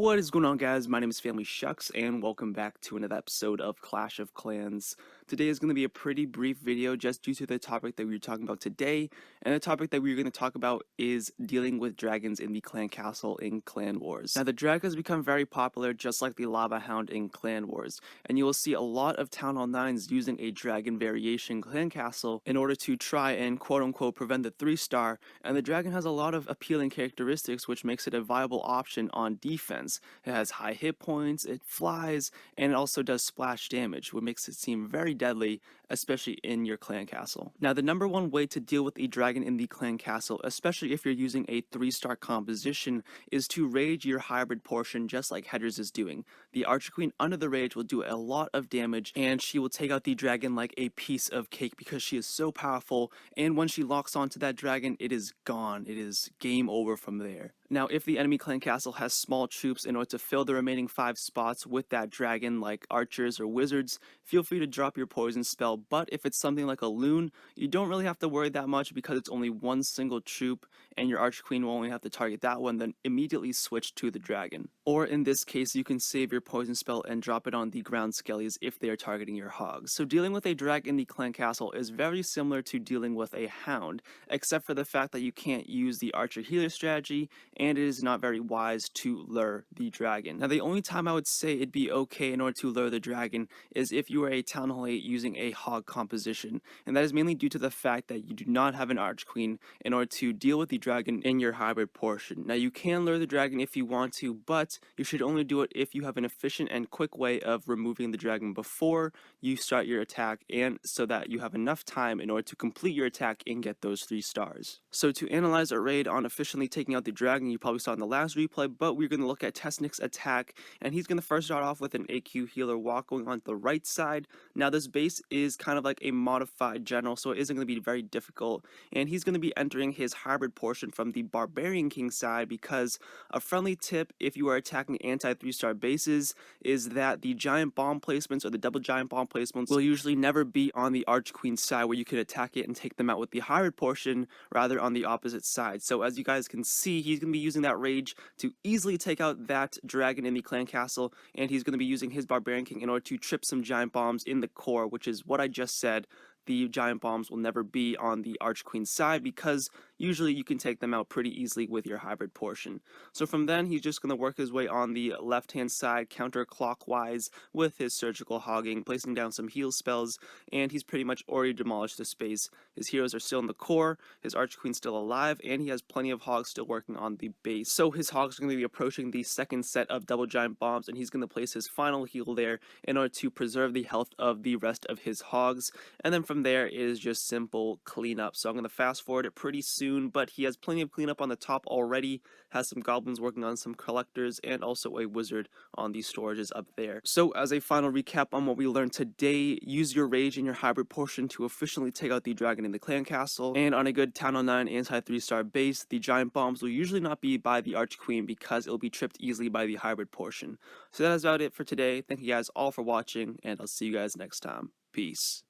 What is going on, guys? My name is Phamily Shucks and welcome back to another episode of Clash of Clans. Today is going to be a pretty brief video just due to the topic that we're talking about today, and the topic that we're going to talk about is dealing with dragons in the clan castle in Clan Wars. Now, the dragon has become very popular just like the lava hound in Clan Wars, and you will see a lot of Town Hall 9s using a dragon variation clan castle in order to try and quote-unquote prevent the 3-star, and the dragon has a lot of appealing characteristics which makes it a viable option on defense. It has high hit points, it flies, and it also does splash damage, which makes it seem very deadly, especially in your clan castle. Now, the number one way to deal with a dragon in the clan castle, especially if you're using a 3-star composition, is to rage your hybrid portion just like Hedger's is doing. The Archer Queen under the rage will do a lot of damage, and she will take out the dragon like a piece of cake because she is so powerful, and when she locks onto that dragon, it is gone. It is game over from there. Now, if the enemy clan castle has small troops, in order to fill the remaining 5 spots with that dragon, like archers or wizards, feel free to drop your poison spell, but if it's something like a loon, you don't really have to worry that much because it's only one single troop, and your Archer Queen will only have to target that one, then immediately switch to the dragon. Or in this case, you can save your poison spell and drop it on the ground skellies if they are targeting your hogs. So dealing with a dragon in the clan castle is very similar to dealing with a hound, except for the fact that you can't use the archer healer strategy, and it is not very wise to lure the dragon. Now, the only time I would say it'd be okay in order to lure the dragon is if you are a Town Hall 8 using a hog composition, and that is mainly due to the fact that you do not have an Arch Queen in order to deal with the dragon in your hybrid portion. Now, you can lure the dragon if you want to, but you should only do it if you have an efficient and quick way of removing the dragon before you start your attack, and so that you have enough time in order to complete your attack and get those 3 stars. So to analyze a raid on efficiently taking out the dragon, you probably saw in the last replay, but we're going to look at Tesnick's attack, and he's going to first start off with an AQ healer walk going on the right side. Now, this base is kind of like a modified general, so it isn't going to be very difficult, and he's going to be entering his hybrid portion from the Barbarian King side, because a friendly tip if you are attacking anti-3-star bases is that the giant bomb placements or the double giant bomb placements will usually never be on the Arch Queen side where you can attack it and take them out with the hybrid portion, rather on the opposite side. So as you guys can see, he's going to be using that rage to easily take out that dragon in the clan castle, and he's going to be using his Barbarian King in order to trip some giant bombs in the core, which is what I just said. The giant bombs will never be on the Arch Queen side because usually you can take them out pretty easily with your hybrid portion. So from then, he's just going to work his way on the left-hand side counterclockwise with his surgical hogging, placing down some heal spells, and he's pretty much already demolished the space. His heroes are still in the core, his Arch Queen's still alive, and he has plenty of hogs still working on the base. So his hogs are going to be approaching the second set of double giant bombs, and he's going to place his final heal there in order to preserve the health of the rest of his hogs. And then from there is just simple cleanup. So I'm going to fast forward it pretty soon, but he has plenty of cleanup on the top already, has some goblins working on some collectors, and also a wizard on these storages up there. So as a final recap on what we learned today, use your rage in your hybrid portion to efficiently take out the dragon in the clan castle, and on a good Town Hall 9 anti-3-star base, the giant bombs will usually not be by the Arch Queen because it'll be tripped easily by the hybrid portion. So that is about it for today. Thank you guys all for watching, and I'll see you guys next time. Peace.